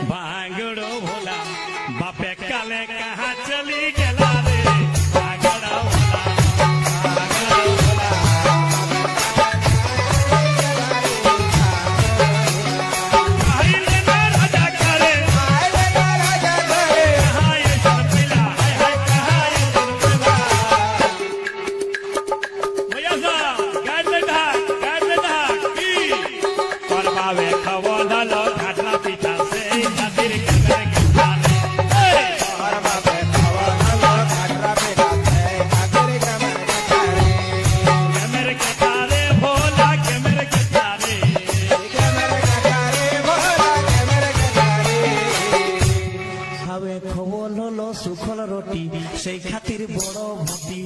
भांगड़ो भोला बापे काले कहाँ चली गेला रे भांगड़ो भोला भांगड़ो भोला आइले ना राजा करे हाय जनपिला हाय कहाँ ये जनपिला भैया साहब गाड़ ले ढाक की परवावे खवला लो घाटला पीछा से नदीर कमर के खाने परवावे खवला लो घाटला पीछा से नदीर कमर के खाने भोला कमर के खाने भोला कमर के खाने हवे खवल लो सुखल रोटी সেই খাতির বড় ভটি